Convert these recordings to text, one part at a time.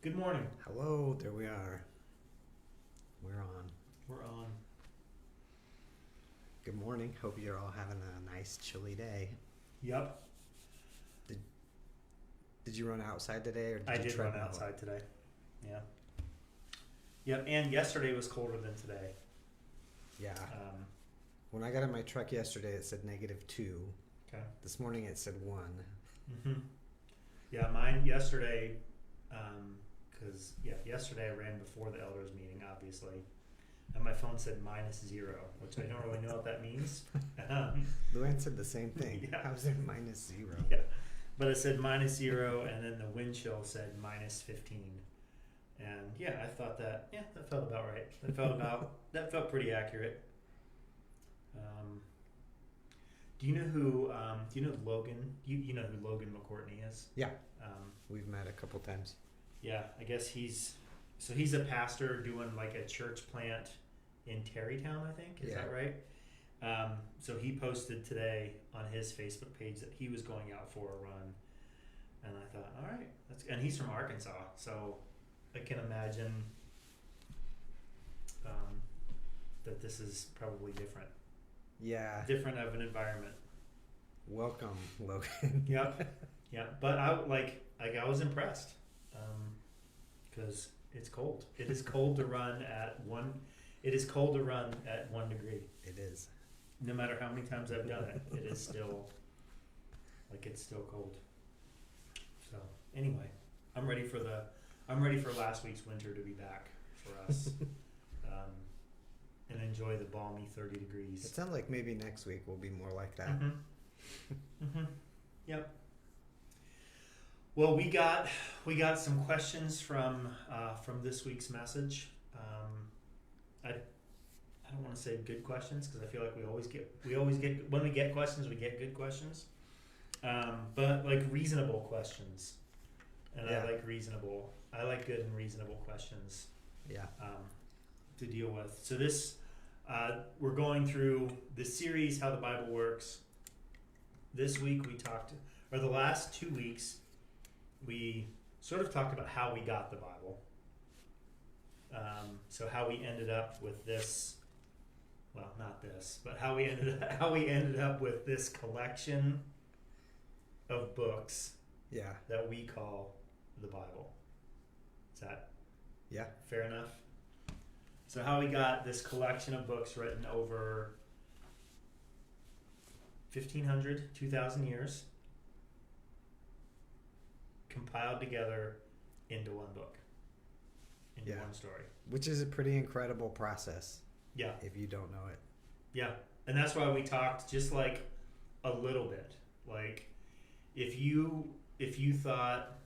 Good morning. Hello, there we are. We're on. We're on. Good morning. Hope you're all having a nice chilly day. Yep, Did you run outside today or did I you did run treadmill? outside today. Yeah. Yep, and yesterday was colder than today. Yeah. Um, When I got in my truck yesterday, it said -2. okay. This morning it said 1. Yeah, mine yesterday, yesterday I ran before the elders meeting, obviously, and my phone said -0, which I don't really know what that means. Luann said the same thing. Yeah. How's it -0? Yeah, but it said -0, and then the wind chill said -15. And yeah, I thought that felt about right. That felt pretty accurate. Do you know who Logan? You know who Logan McCourtney is? Yeah. Um, We've met a couple times. yeah, I guess he's a pastor doing like a church plant in Terrytown, I think. Is that right? So he posted today on his Facebook page that he was going out for a run, and I thought, all right, and he's from Arkansas, so I can imagine that this is probably different of an environment. Welcome, Logan. Yep. But I was impressed because it's cold. It is cold to run at 1. It is cold to run at 1 degree. It is. No matter how many times I've done it, it is still it's still cold. So anyway, I'm ready for last week's winter to be back for us, and enjoy the balmy 30 degrees. It sounds like maybe next week will be more like that. Yep. Well, we got some questions from this week's message. I don't want to say good questions because I feel like we always get when we get questions, we get good questions, but like reasonable questions, and Yeah. I like good and reasonable questions. Yeah. To deal with. So this we're going through this series, How the Bible Works. This week the last 2 weeks, we sort of talked about how we got the Bible. So how we ended up with this, well, not this, but how we ended up with this collection of books Yeah. that we call the Bible. Is that Yeah. fair enough? So how we got this collection of books written over 1,500, 2,000 years, compiled together into one book, into Yeah. one story. Which is a pretty incredible process Yeah, if you don't know it. yeah. And that's why we talked just like a little bit. Like if you thought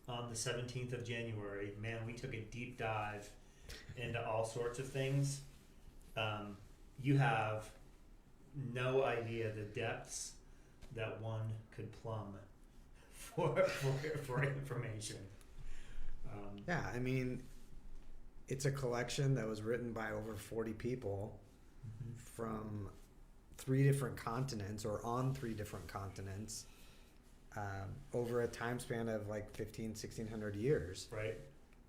on the 17th of January, man, we took a deep dive into all sorts of things, you have no idea the depths that one could plumb for information. Yeah, I mean, it's a collection that was written by over 40 people from 3 different continents or on 3 different continents over a time span of like 1,600 years. Right.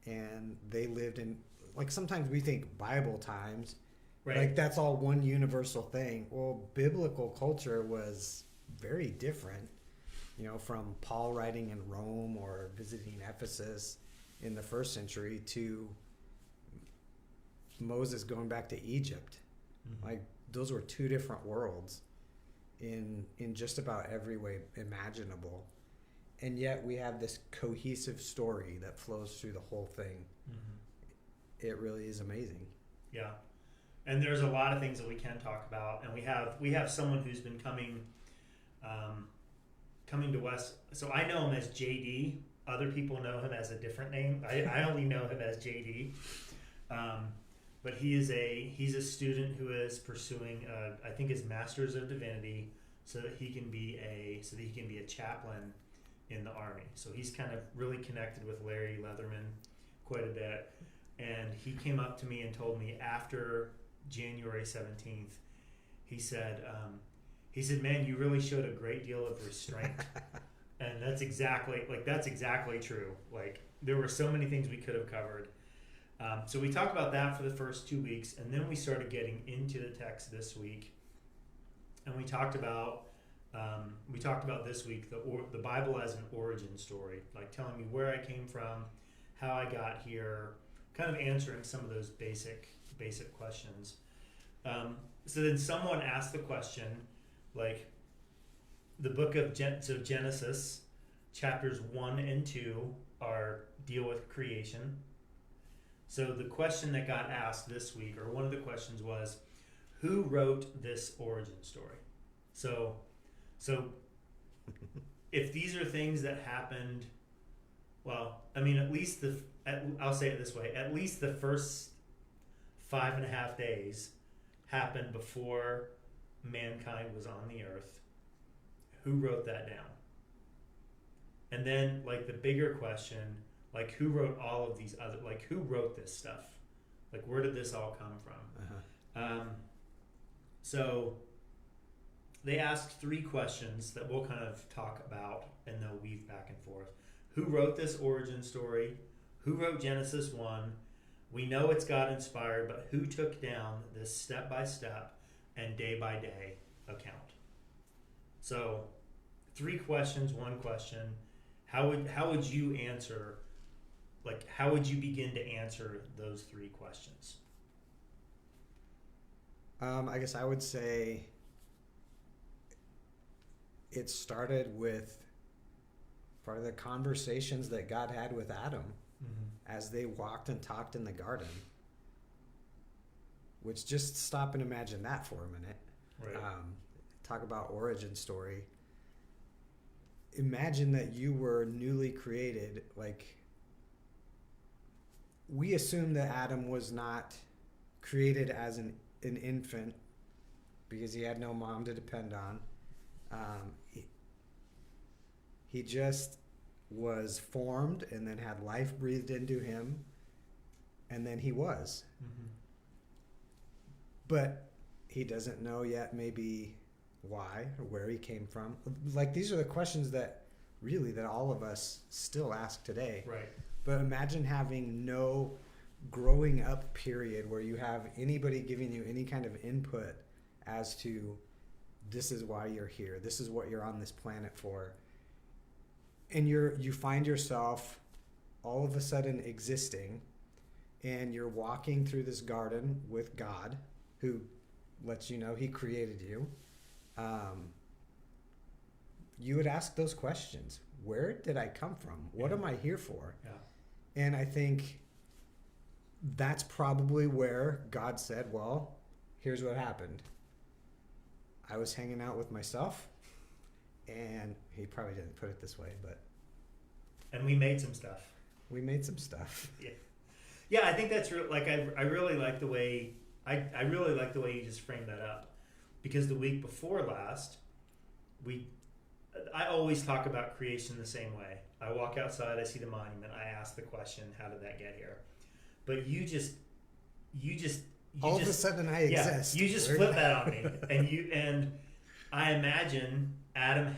And they lived in, like, sometimes we think Bible times, Right. like that's all one universal thing. Well, biblical culture was very different, from Paul writing in Rome or visiting Ephesus in the 1st century to Moses going back to Egypt. Like, those were 2 different worlds in just about every way imaginable. And yet we have this cohesive story that flows through the whole thing. It really is amazing. Yeah. And there's a lot of things that we can talk about, and we have someone who's been coming to us. So I know him as JD. Other people know him as a different name. I only know him as JD. But he's a student who is pursuing I think his Master's of Divinity so that he can be a chaplain in the Army. So he's kind of really connected with Larry Leatherman quite a bit. And he came up to me and told me after January 17th, he said, man, you really showed a great deal of restraint And that's exactly true. Like, there were so many things we could have covered. So we talked about that for the first 2 weeks, and then we started getting into the text this week, and we talked about this week the Bible as an origin story, like telling me where I came from, how I got here, kind of answering some of those basic questions. So then someone asked the question, like, the book of Genesis, chapters 1 and 2 deal with creation. So the question that got asked this week, or one of the questions, was, who wrote this origin story? So if these are things that happened, well, I mean, I'll say it this way, at least the first 5.5 days happened before mankind was on the earth. Who wrote that down? And then, like, the bigger question, like, who wrote all of these other, like, who wrote this stuff? Like, where did this all come from? So they asked 3 questions that we'll kind of talk about, and they'll weave back and forth. Who wrote this origin story? Who wrote Genesis 1? We know it's God inspired, but who took down this step-by-step and day-by-day account? So 3 questions, 1 question. How would you answer, like, how would you begin to answer those 3 questions? I guess I would say it started with part of the conversations that God had with Adam as they walked and talked in the garden. Which, just stop and imagine that for a minute. Right. Talk about origin story. Imagine that you were newly created. Like, we assume that Adam was not created as an infant because he had no mom to depend on. He just was formed and then had life breathed into him, and then he was. But he doesn't know yet maybe why or where he came from. Like, these are the questions that all of us still ask today. Right. But imagine having no growing up period where you have anybody giving you any kind of input as to, this is why you're here, this is what you're on this planet for. And you find yourself all of a sudden existing, and you're walking through this garden with God, who lets you know he created you. You would ask those questions. Where did I come from? What am I here for? Yeah. And I think that's probably where God said, well, here's what happened. I was hanging out with myself, and he probably didn't put it this way, but... And we made some stuff. Yeah, I think that's like, I really like the way... I really like the way you just framed that up, because the week before last, I always talk about creation the same way. I walk outside, I see the monument, I ask the question, how did that get here? But you just all of a sudden I exist. You just flip that on me, and I imagine Adam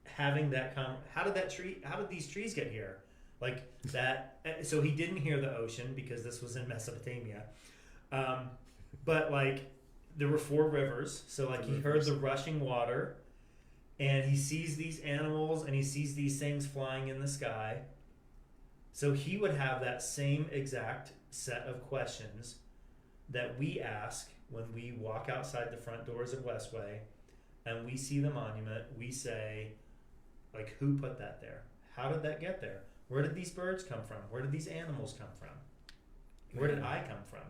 having that how did these trees get here? Like that. So he didn't hear the ocean because this was in Mesopotamia. But like, there were 4 rivers, so like he heard the rushing water, and he sees these animals and he sees these things flying in the sky. So he would have that same exact set of questions that we ask when we walk outside the front doors of Westway and we see the monument. We say, like, who put that there? How did that get there? Where did these birds come from? Where did these animals come from? Where did I come from?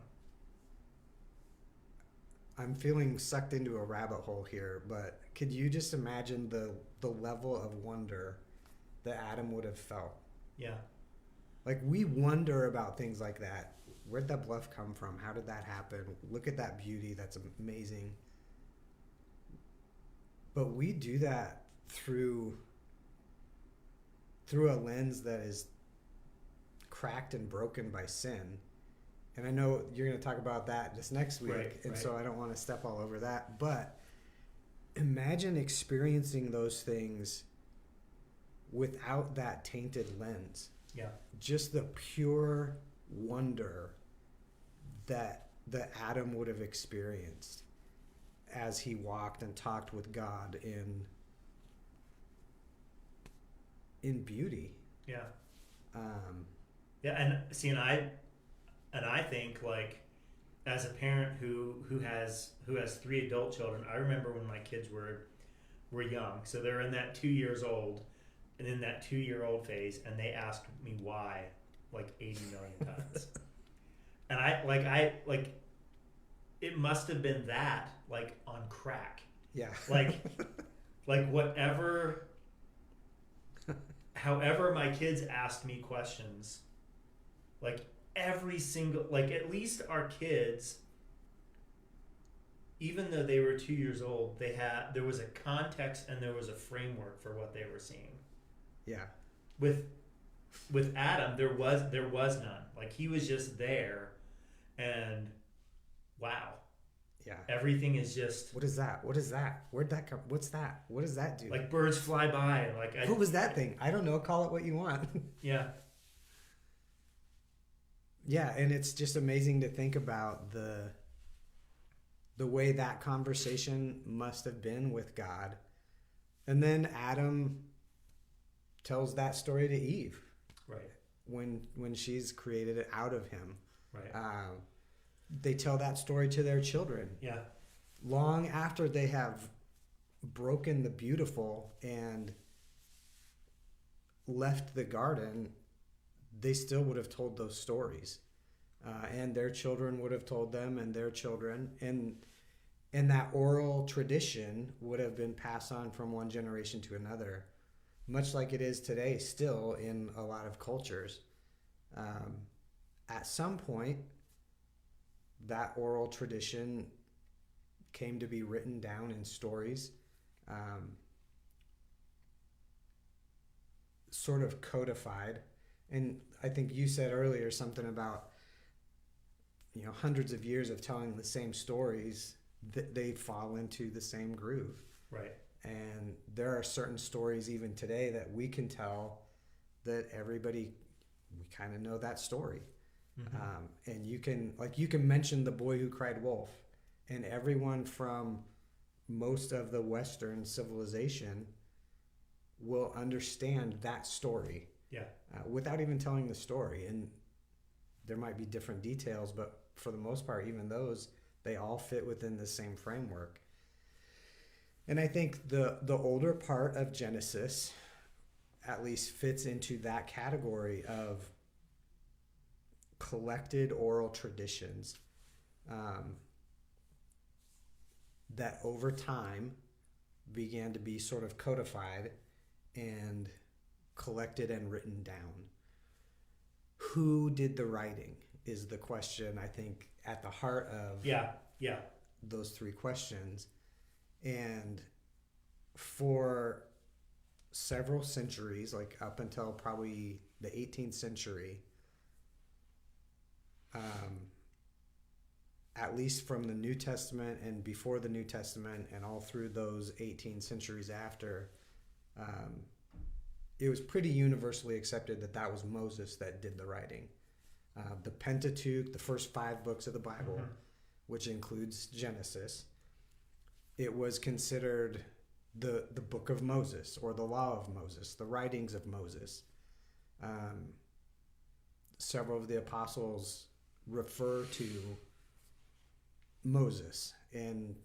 I'm feeling sucked into a rabbit hole here, but could you just imagine the level of wonder that Adam would have felt? Yeah. Like, we wonder about things like that. Where'd that bluff come from? How did that happen? Look at that beauty. That's amazing. But we do that through a lens that is cracked and broken by sin. And I know you're going to talk about that this next week, so I don't want to step all over that. But imagine experiencing those things without that tainted lens. Yeah. Just the pure wonder that Adam would have experienced as he walked and talked with God in beauty. Yeah. Um, Yeah, and see, and I think, like, as a parent who has 3 adult children, I remember when my kids were young, so they're in that 2 years old, and in that 2-year-old phase, and they asked me why like 80 million times, and I it must have been that, like, on crack, yeah. like whatever. However, my kids asked me questions, like every single, like, at least our kids, even though they were 2 years old, there was a context and there was a framework for what they were seeing. Yeah. With Adam, there was none. Like, he was just there, and wow. Yeah. Everything is just. What is that? What is that? Where'd that come? What's that? What does that do? Like, birds fly by, and like. What was that thing? I don't know. Call it what you want. Yeah. Yeah, and it's just amazing to think about the way that conversation must have been with God. And then Adam tells that story to Eve. Right. When she's created it out of him. Right. They tell that story to their children. Yeah. Long after they have broken the beautiful and left the garden, they still would have told those stories. And their children would have told them, and their children. And that oral tradition would have been passed on from one generation to another, much like it is today still in a lot of cultures. At some point, that oral tradition came to be written down in stories, sort of codified. And I think you said earlier something about, hundreds of years of telling the same stories, that they fall into the same groove. Right. And there are certain stories even today that we can tell that we kind of know that story. Mm-hmm. And you can mention The Boy Who Cried Wolf, and everyone from most of the Western civilization will understand that story. Yeah. Without even telling the story. And there might be different details, but for the most part, even those, they all fit within the same framework. And I think the older part of Genesis at least fits into that category of collected oral traditions that over time began to be sort of codified and collected and written down. Who did the writing is the question, I think, at the heart of those 3 questions. And for several centuries, like up until probably the 18th century, at least from the New Testament and before the New Testament and all through those 18 centuries after, it was pretty universally accepted that was Moses that did the writing. The Pentateuch, the first 5 books of the Bible, mm-hmm. which includes Genesis, it was considered the book of Moses, or the law of Moses, the writings of Moses. Several of the apostles refer to Moses, and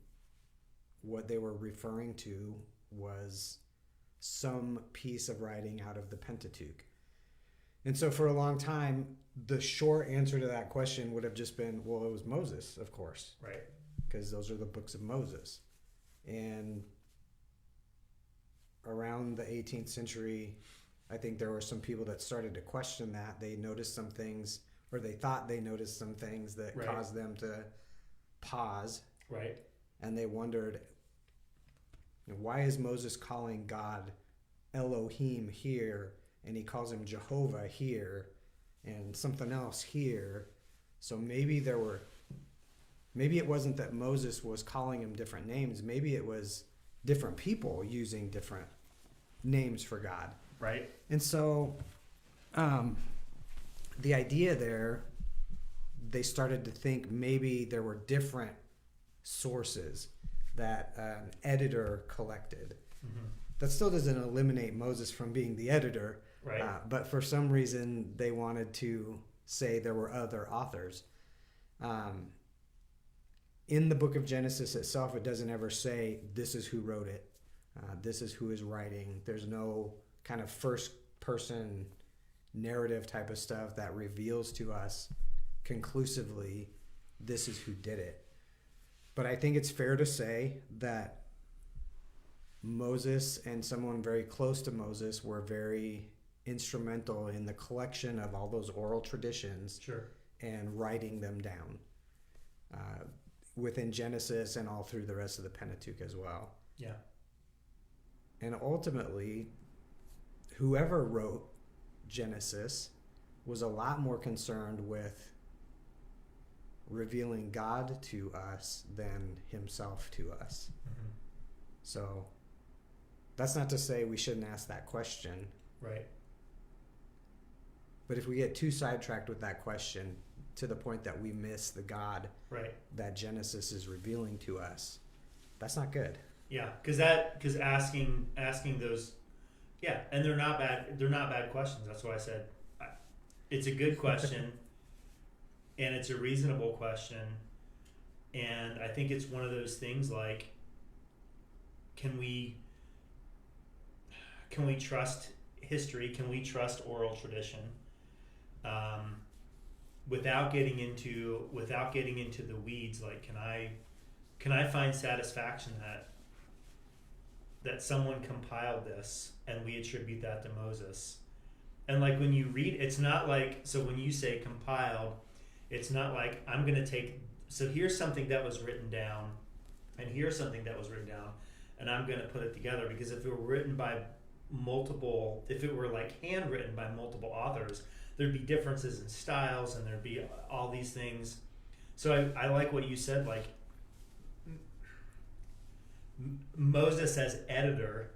what they were referring to was some piece of writing out of the Pentateuch. And so for a long time, the short answer to that question would have just been, well, it was Moses, of course. Right. Because those are the books of Moses. And around the 18th century, I think there were some people that started to question that. They noticed some things, or they thought they noticed some things that right. caused them to pause. Right. And they wondered, why is Moses calling God Elohim here, and he calls him Jehovah here, and something else here? So maybe it wasn't that Moses was calling him different names. Maybe it was different people using different names for God. Right. And so the idea there, they started to think maybe there were different sources that an editor collected. Mm-hmm. That still doesn't eliminate Moses from being the editor. Right. But for some reason, they wanted to say there were other authors. In the book of Genesis itself, it doesn't ever say this is who wrote it. This is who is writing. There's no kind of first person narrative type of stuff that reveals to us conclusively this is who did it. But I think it's fair to say that Moses and someone very close to Moses were very instrumental in the collection of all those oral traditions. Sure. And writing them down within Genesis and all through the rest of the Pentateuch as well. Yeah. And ultimately, whoever wrote Genesis was a lot more concerned with revealing God to us than himself to us. Mm-hmm. So that's not to say we shouldn't ask that question. Right. But if we get too sidetracked with that question to the point that we miss the God right. that Genesis is revealing to us, that's not good. Yeah, because asking those, yeah, and they're not bad questions. That's why I said it's a good question, and it's a reasonable question, and I think it's one of those things like, can we trust history? Can we trust oral tradition? Without getting into the weeds, like can I find satisfaction that someone compiled this and we attribute that to Moses? And like when you read, it's not like, so when you say compiled, it's not like I'm going to take, so here's something that was written down and here's something that was written down and I'm going to put it together, because if it were written by multiple, if it were like handwritten by multiple authors, there'd be differences in styles and there'd be all these things. So I like what you said, like Moses as editor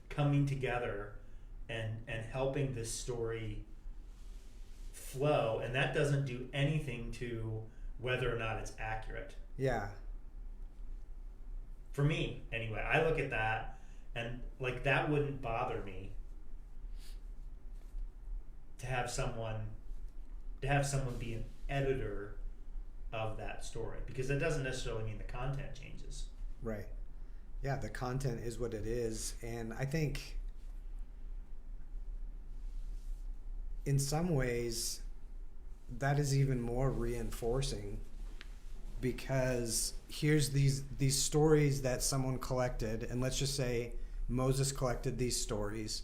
coming together and helping this story flow, and that doesn't do anything to whether or not it's accurate. Yeah. For me, anyway, I look at that and like that wouldn't bother me to have someone be an editor of that story, because that doesn't necessarily mean the content changes. Right. Yeah, the content is what it is, and I think in some ways that is even more reinforcing, because here's these stories that someone collected, and let's just say Moses collected these stories.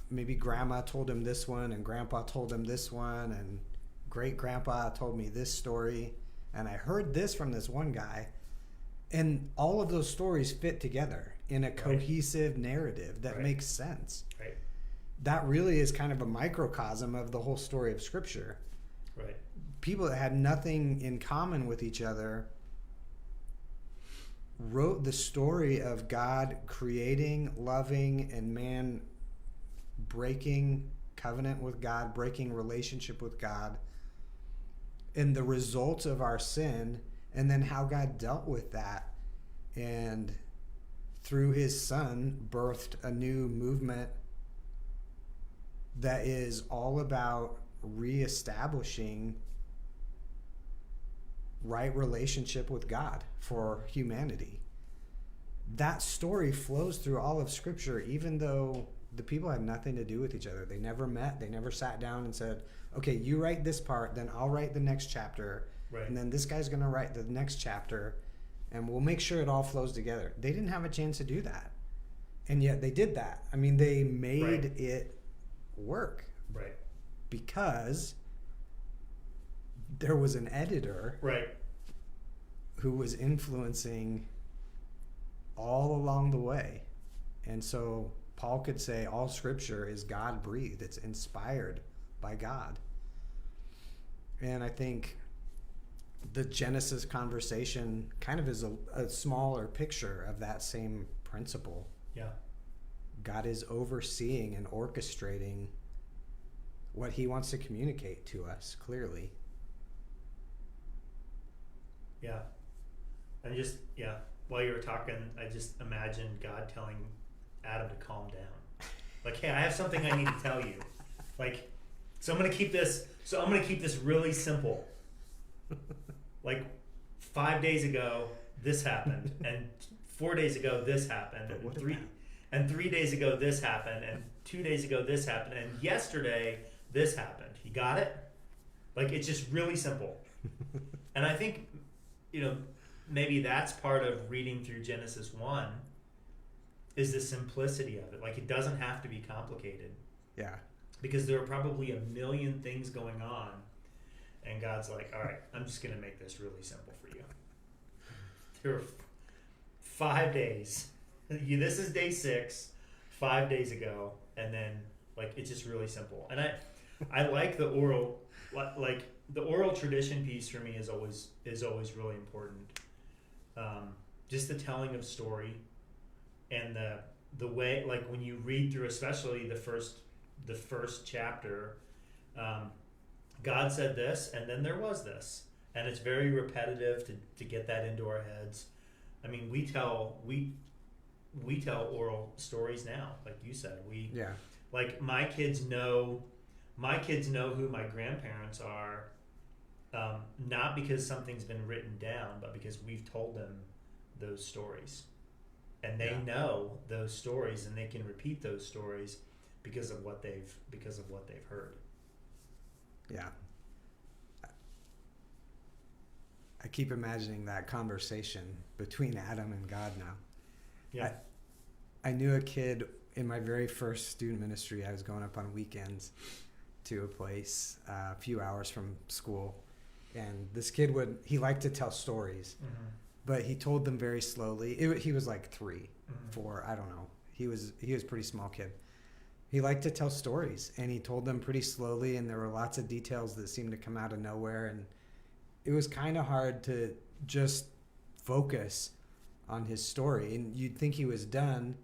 Maybe grandma told him this one and grandpa told him this one and great grandpa told me this story and I heard this from this one guy, and all of those stories fit together in a cohesive narrative that makes sense. Right. That really is kind of a microcosm of the whole story of Scripture. Right. People that had nothing in common with each other wrote the story of God creating, loving, and man breaking covenant with God, breaking relationship with God, and the results of our sin, and then how God dealt with that, and through his son birthed a new movement that is all about reestablishing right relationship with God for humanity. That story flows through all of Scripture, even though the people had nothing to do with each other. They never met. They never sat down and said, okay, you write this part, then I'll write the next chapter. Right. And then this guy's going to write the next chapter, and we'll make sure it all flows together. They didn't have a chance to do that. And yet they did that. I mean, they made it work. Right. Because there was an editor who was influencing all along the way. And so Paul could say all Scripture is God-breathed. It's inspired by God. And I think the Genesis conversation kind of is a smaller picture of that same principle. Yeah. God is overseeing and orchestrating what he wants to communicate to us clearly. Yeah. And just, while you were talking, I just imagined God telling Adam to calm down. Like, hey, I have something I need to tell you. Like, I'm going to keep this really simple. Like, 5 days ago, this happened. And 4 days ago, this happened. And 3 days ago, this happened. And 2 days ago, this happened. And yesterday, this happened. You got it? Like, it's just really simple. And I think, maybe that's part of reading through Genesis 1 is the simplicity of it. Like, it doesn't have to be complicated. Yeah. Because there are probably a million things going on. And God's like, all right, I'm just going to make this really simple for you. There are 5 days. This is day 6, 5 days ago. And then, like, it's just really simple. And I like the oral, like, the oral tradition piece for me is always really important. Just the telling of story and the way, like, when you read through, especially the first chapter, God said this, and then there was this, and it's very repetitive to get that into our heads. I mean, we tell oral stories now, like you said. Like, my kids know who my grandparents are, not because something's been written down, but because we've told them those stories, and they know those stories, and they can repeat those stories because of what they've heard. Yeah. I keep imagining that conversation between Adam and God now. Yeah. I knew a kid in my very first student ministry. I was going up on weekends to a place a few hours from school, and this kid he liked to tell stories, but he told them very slowly. He was like 3, 4, I don't know. He was a pretty small kid. He liked to tell stories, and he told them pretty slowly, and there were lots of details that seemed to come out of nowhere, and it was kind of hard to just focus on his story. And you'd think he was done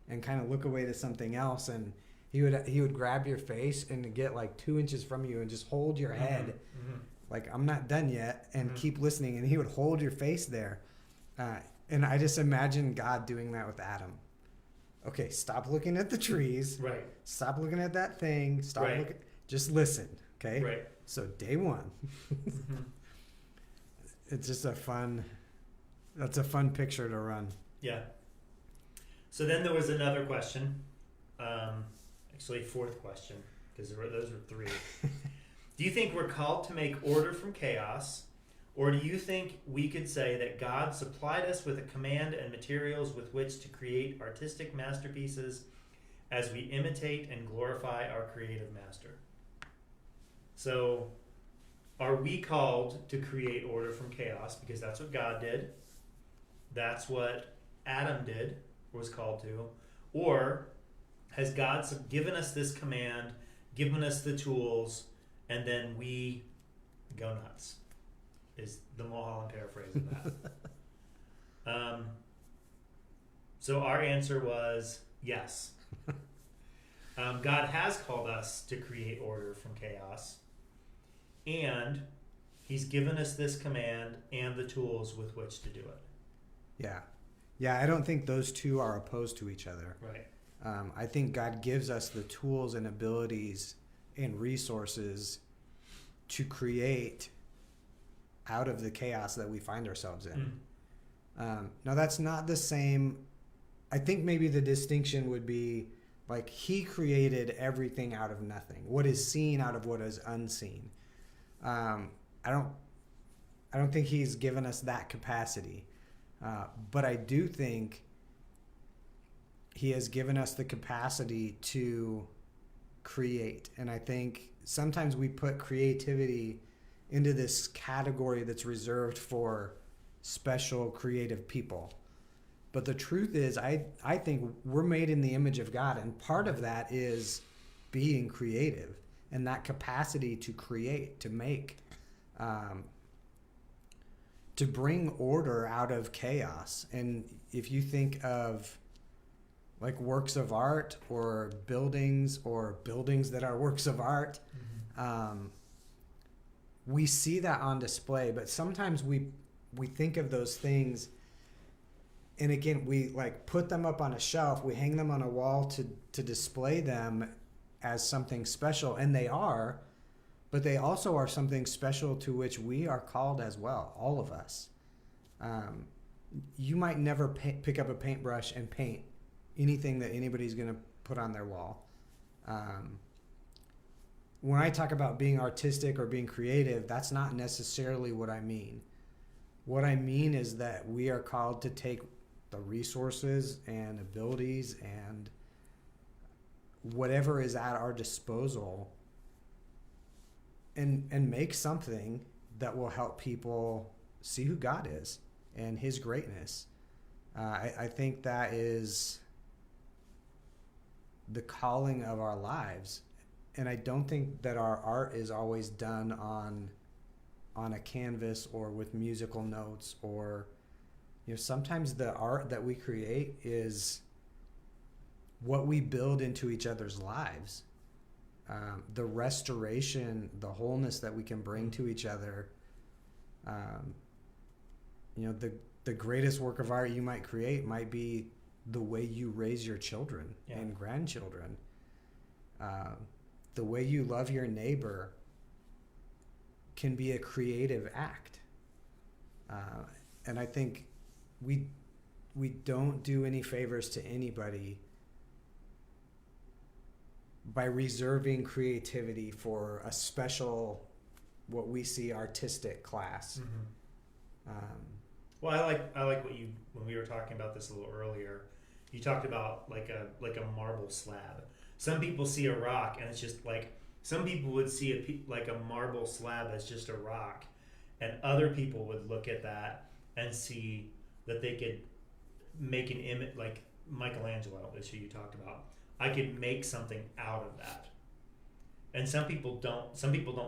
and kind of look away to something else, and he would grab your face and get like 2 inches from you and just hold your head, like, I'm not done yet, and keep listening, and he would hold your face there. And I just imagine God doing that with Adam. Okay, stop looking at the trees. Right. Stop looking at that thing. Stop looking. Just listen. Okay. Right. So day 1. It's just that's a fun picture to run. Yeah. So then there was another question. Actually, 4th question, because those were 3. Do you think we're called to make order from chaos? Or do you think we could say that God supplied us with a command and materials with which to create artistic masterpieces as we imitate and glorify our creative master? So, are we called to create order from chaos? Because that's what God did. That's what Adam was called to. Or has God given us this command, given us the tools, and then we go nuts? Is the Mulholland paraphrase of that. So our answer was yes. God has called us to create order from chaos, and he's given us this command and the tools with which to do it. Yeah, I don't think those two are opposed to each other. Right. I think God gives us the tools and abilities and resources to create out of the chaos that we find ourselves in. Now, that's not the same. I think maybe the distinction would be, like, he created everything out of nothing. What is seen out of what is unseen. I don't think he's given us that capacity. But I do think he has given us the capacity to create. And I think sometimes we put creativity into this category that's reserved for special creative people. But the truth is, I think we're made in the image of God, and part of that is being creative and that capacity to create, to make, to bring order out of chaos. And if you think of, like works of art or buildings that are works of art. We see that on display, but sometimes we think of those things, and again, we like put them up on a shelf, we hang them on a wall to display them as something special, and they are, but they also are something special to which we are called as well, all of us. You might never pick up a paintbrush and paint anything that anybody's going to put on their wall. When I talk about being artistic or being creative, that's not necessarily what I mean. What I mean is that we are called to take the resources and abilities and whatever is at our disposal and make something that will help people see who God is and his greatness. I think that is the calling of our lives. And I don't think that our art is always done on a canvas or with musical notes, or sometimes the art that we create is what we build into each other's lives. The restoration, the wholeness that we can bring to each other. The greatest work of art you might create might be the way you raise your children and grandchildren. The way you love your neighbor can be a creative act. And I think we don't do any favors to anybody by reserving creativity for a special, what we see, artistic class. Well, I like what when we were talking about this a little earlier, you talked about like a marble slab. Some people see a rock and it's just like, some people would see a marble slab as just a rock, and other people would look at that and see that they could make an image, like Michelangelo is who you talked about. I could make something out of that. And some people don't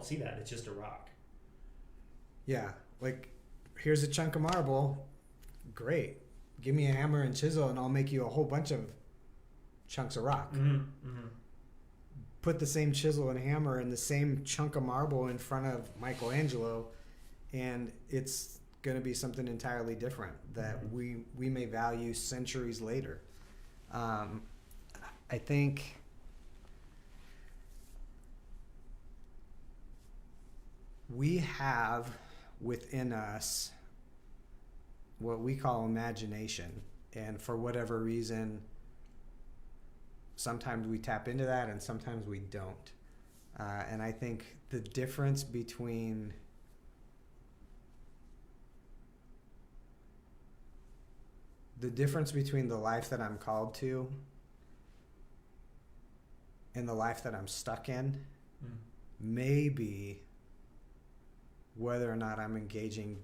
see that. It's just a rock. Yeah, like here's a chunk of marble. Great. Give me a hammer and chisel and I'll make you a whole bunch of chunks of rock. Put the same chisel and hammer and the same chunk of marble in front of Michelangelo, and it's going to be something entirely different that we may value centuries later. I think we have within us what we call imagination, and for whatever reason, sometimes we tap into that and sometimes we don't. And I think the difference between the life that I'm called to and the life that I'm stuck in may be whether or not I'm engaging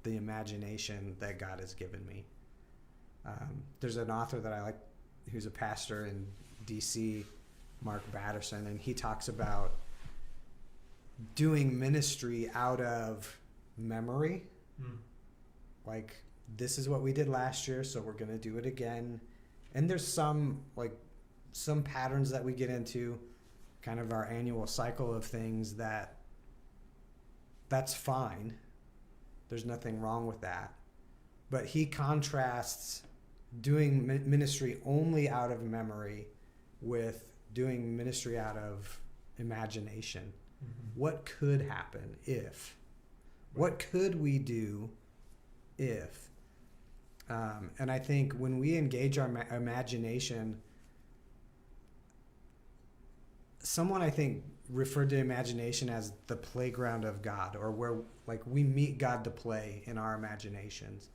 the imagination that God has given me. There's an author that I like who's a pastor in DC, Mark Batterson, and he talks about doing ministry out of memory. Like, this is what we did last year, so we're going to do it again. And there's some patterns that we get into, kind of our annual cycle of things, that's fine. There's nothing wrong with that. But he contrasts doing ministry only out of memory with doing ministry out of imagination. What could happen if? What could we do if? And I think when we engage our imagination, someone I think referred to imagination as the playground of God, or where like we meet God to play in our imaginations.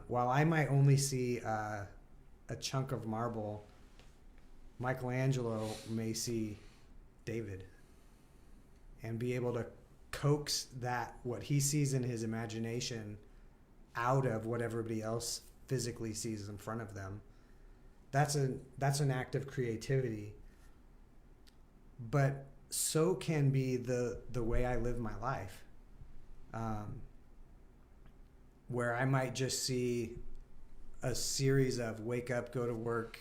While I might only see a chunk of marble, Michelangelo may see David and be able to coax that, what he sees in his imagination, out of what everybody else physically sees in front of them. That's an act of creativity. But so can be the way I live my life. Where I might just see a series of wake up, go to work,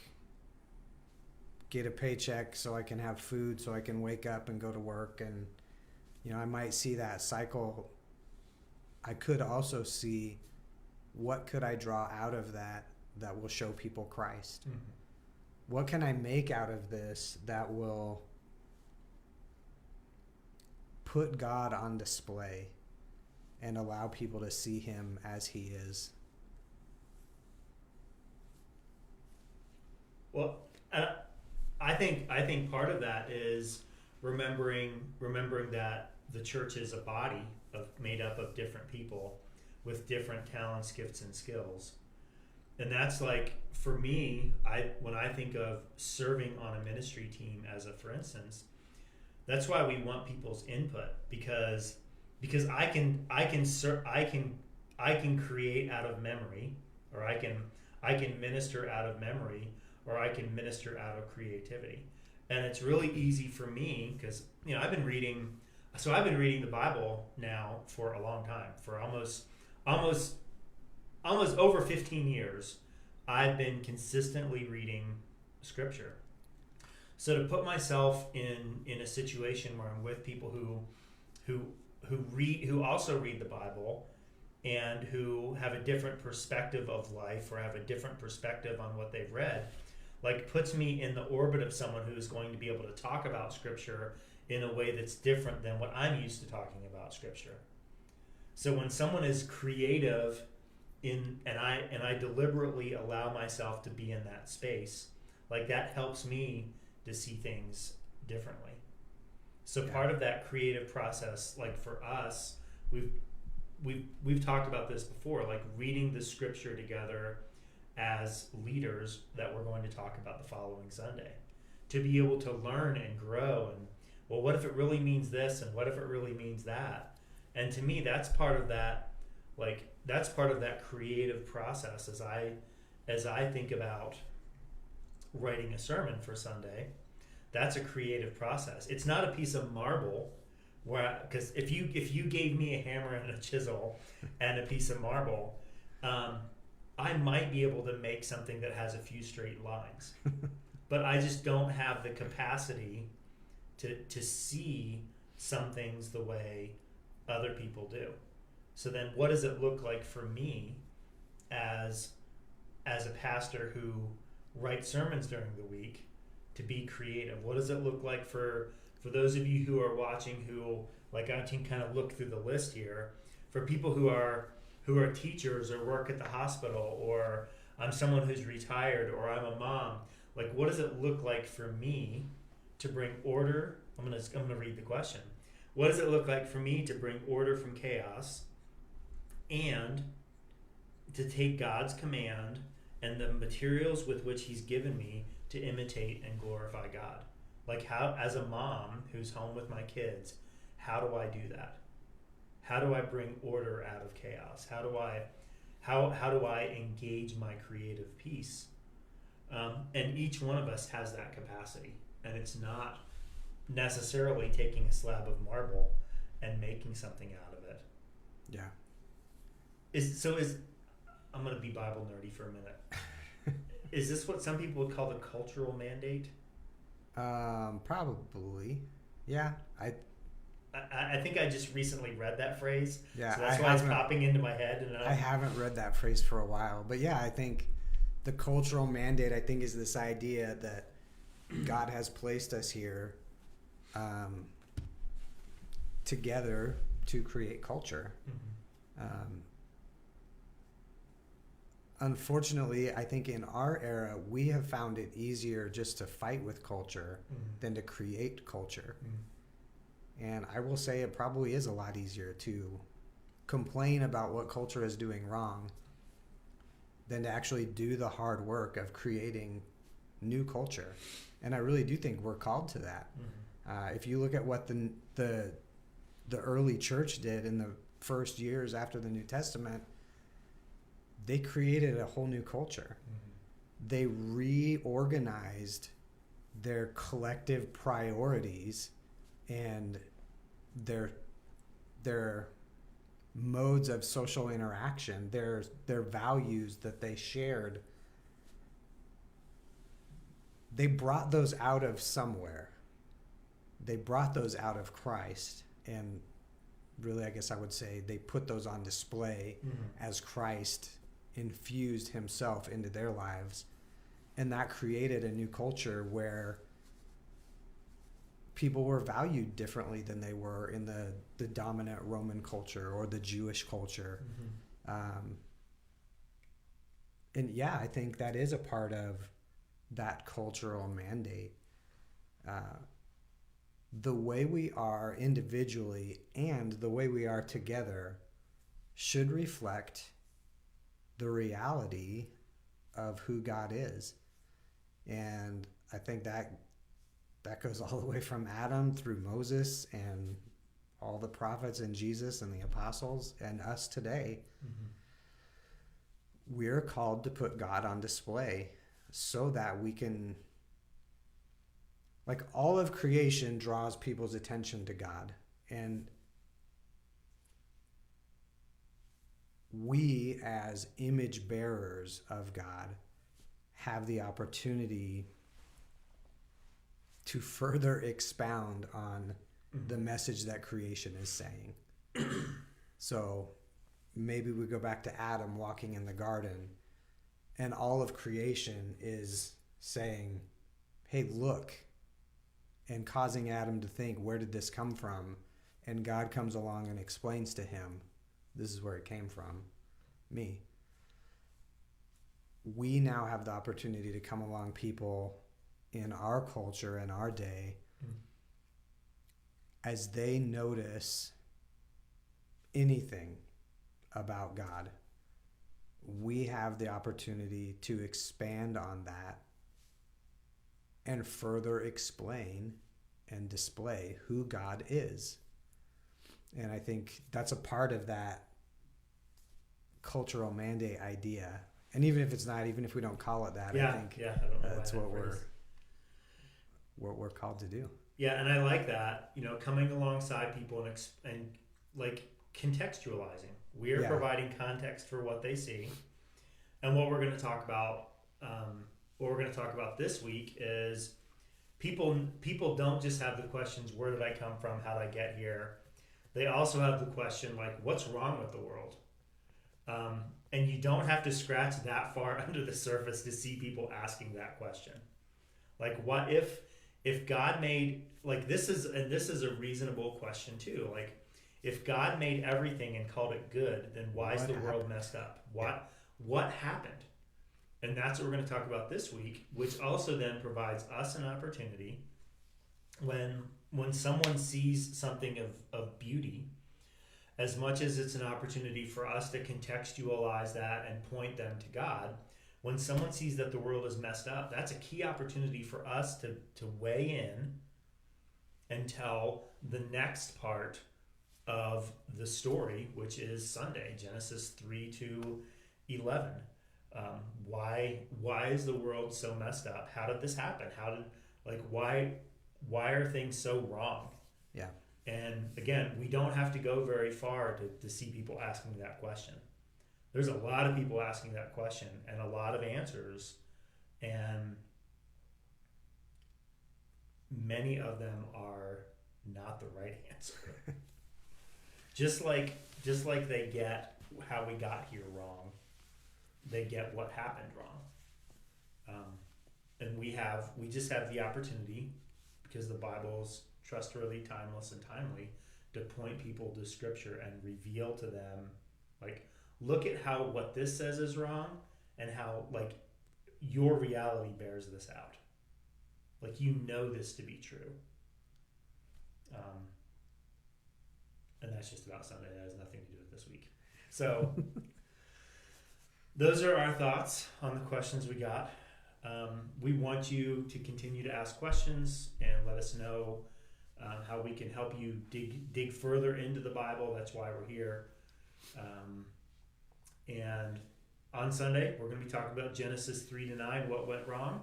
get a paycheck so I can have food, so I can wake up and go to work. And, I might see that cycle. I could also see what could I draw out of that will show people Christ. Mm-hmm. What can I make out of this that will put God on display and allow people to see him as he is? Well, I think part of that is remembering that the church is a body made up of different people with different talents, gifts, and skills. And that's like, for me, when I think of serving on a ministry team for instance, that's why we want people's input, because I can create out of memory, or I can minister out of memory, or I can minister out of creativity. And it's really easy for me because I've been reading the Bible now for a long time, for almost over 15 years. I've been consistently reading scripture. So to put myself in a situation where I'm with people who also read the Bible and who have a different perspective of life, or have a different perspective on what they've read, like, puts me in the orbit of someone who is going to be able to talk about scripture in a way that's different than what I'm used to talking about scripture. So when someone is creative and I deliberately allow myself to be in that space, like, that helps me to see things differently. So part of that creative process, like for us, we've talked about this before, like reading the scripture together as leaders that we're going to talk about the following Sunday, to be able to learn and grow, and, well, what if it really means this, and what if it really means that? And to me, that's part of that, creative process as I think about writing a sermon for Sunday. That's a creative process. It's not a piece of marble, because if you gave me a hammer and a chisel and a piece of marble, I might be able to make something that has a few straight lines, but I just don't have the capacity to see some things the way other people do. So then what does it look like for me as a pastor who writes sermons during the week to be creative? What does it look like for those of you who are watching, who, like, I can kind of look through the list here, for people who are teachers or work at the hospital, or I'm someone who's retired, or I'm a mom. Like, what does it look like for me to bring order? I'm gonna read the question. What does it look like for me to bring order from chaos, and to take God's command and the materials with which he's given me to imitate and glorify God? Like, how, as a mom who's home with my kids, how do I do that? How do I bring order out of chaos? How do I engage my creative piece? And each one of us has that capacity, and it's not necessarily taking a slab of marble and making something out of it. Yeah. I'm going to be Bible nerdy for a minute. Is this what some people would call the cultural mandate? Probably. Yeah. I think I just recently read that phrase. Yeah, so that's why it's popping into my head. And I haven't read that phrase for a while. But yeah, I think the cultural mandate, I think, is this idea that God has placed us here together to create culture. Mm-hmm. Unfortunately, I think in our era, we have found it easier just to fight with culture than to create culture. And I will say it probably is a lot easier to complain about what culture is doing wrong than to actually do the hard work of creating new culture. And I really do think we're called to that. If you look at what the early church did in the first years after the New Testament, they created a whole new culture. They reorganized their collective priorities and their modes of social interaction, their values that they shared, they brought those out of somewhere. They brought those out of Christ, and really, I guess I would say they put those on display as Christ infused himself into their lives. And that created a new culture where people were valued differently than they were in the dominant Roman culture or the Jewish culture. And yeah, I think that is a part of that cultural mandate. The way we are individually and the way we are together should reflect the reality of who God is. And I think that goes all the way from Adam through Moses and all the prophets and Jesus and the apostles and us today. We're called to put God on display so that we can, like, all of creation draws people's attention to God. And we, as image bearers of God, have the opportunity to further expound on the message that creation is saying. So maybe we go back to Adam walking in the garden, and all of creation is saying, hey, look, and causing Adam to think, where did this come from? And God comes along and explains to him, this is where it came from, me. We now have the opportunity to come along people in our culture and our day as they notice anything about God. We have the opportunity to expand on that and further explain and display who God is. And I think that's a part of that cultural mandate idea. And even if it's not, even if we don't call it that, I think I don't know that's what we're called to do. Yeah, and I like that, coming alongside people and like contextualizing. We are providing context for what they see. And what we're going to talk about, this week is people don't just have the questions, where did I come from? How did I get here? They also have the question, like, what's wrong with the world? And you don't have to scratch that far under the surface to see people asking that question. Like, what if God made, like, this is a reasonable question too. Like, if God made everything and called it good, then why is the world messed up? What happened? And that's what we're going to talk about this week, which also then provides us an opportunity when someone sees something of beauty, as much as it's an opportunity for us to contextualize that and point them to God. When someone sees that the world is messed up, that's a key opportunity for us to weigh in and tell the next part of the story, which is Sunday, Genesis 3-11. Why is the world so messed up? How did this happen? Why are things so wrong? Yeah. And again, we don't have to go very far to see people asking that question. There's a lot of people asking that question and a lot of answers, and many of them are not the right answer. just like they get how we got here wrong, they get what happened wrong. And we just have the opportunity, because the Bible's trustworthy, timeless, and timely, to point people to Scripture and reveal to them, like, look at how what this says is wrong and how, like, your reality bears this out. Like, this to be true. And that's just about Sunday. That has nothing to do with this week. So those are our thoughts on the questions we got. We want you to continue to ask questions and let us know how we can help you dig further into the Bible. That's why we're here. And on Sunday, we're going to be talking about Genesis 3-9, what went wrong.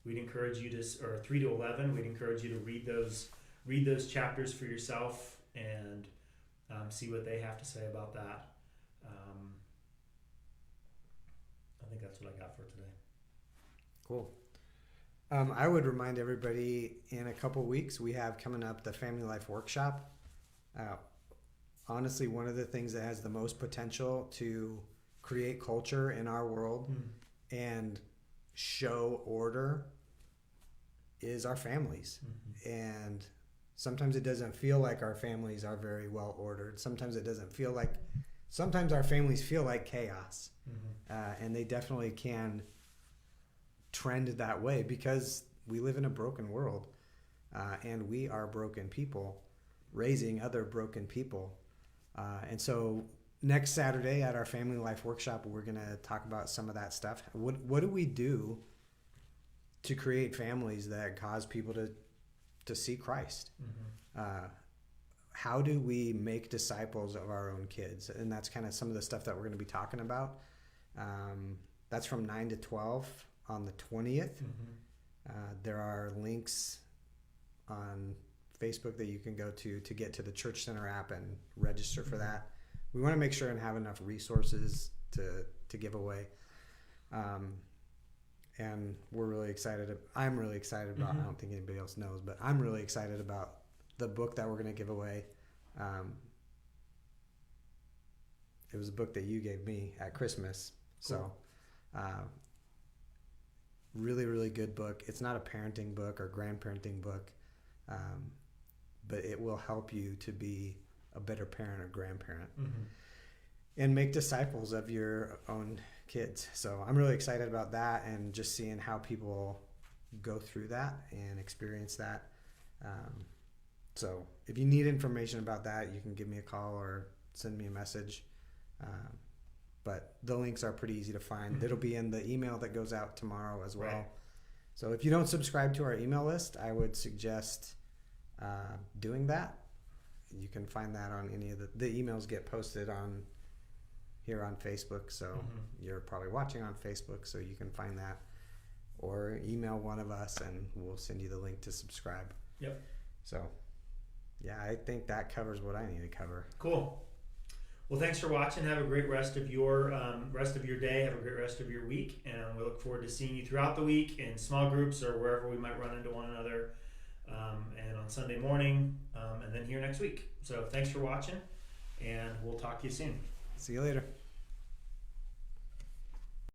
We'd encourage you or 3-11. We'd encourage you to read those chapters for yourself and see what they have to say about that. I think that's what I got for today. Cool. I would remind everybody in a couple weeks we have coming up the Family Life Workshop. Honestly, one of the things that has the most potential to create culture in our world and show order is our families. And sometimes it doesn't feel like our families are very well ordered. Sometimes our families feel like chaos. And they definitely can trend that way because we live in a broken world. And we are broken people raising other broken people. And so next Saturday at our Family Life Workshop, we're going to talk about some of that stuff. What do we do to create families that cause people to see Christ? How do we make disciples of our own kids? And that's kind of some of the stuff that we're going to be talking about. That's from 9 to 12 on the 20th. There are links on Facebook that you can go to get to the Church Center app and register for that. We want to make sure and have enough resources to give away. And we're really excited. I'm really excited about, I don't think anybody else knows, but I'm really excited about the book that we're going to give away. It was a book that you gave me at Christmas. Cool. So, really, really good book. It's not a parenting book or grandparenting book, but it will help you to be a better parent or grandparent and make disciples of your own kids. So I'm really excited about that and just seeing how people go through that and experience that. So if you need information about that, you can give me a call or send me a message. But the links are pretty easy to find. It'll be in the email that goes out tomorrow as well. Right. So if you don't subscribe to our email list, I would suggest doing that. You can find that on any of the emails get posted on here on Facebook. So you're probably watching on Facebook, so you can find that, or email one of us and we'll send you the link to subscribe. Yep. So yeah, I think that covers what I need to cover. Cool. Well, thanks for watching. Have a great rest of your day. Have a great rest of your week, and we look forward to seeing you throughout the week in small groups or wherever we might run into one another, and on Sunday morning, and then here next week. So thanks for watching, and we'll talk to you soon. See you later.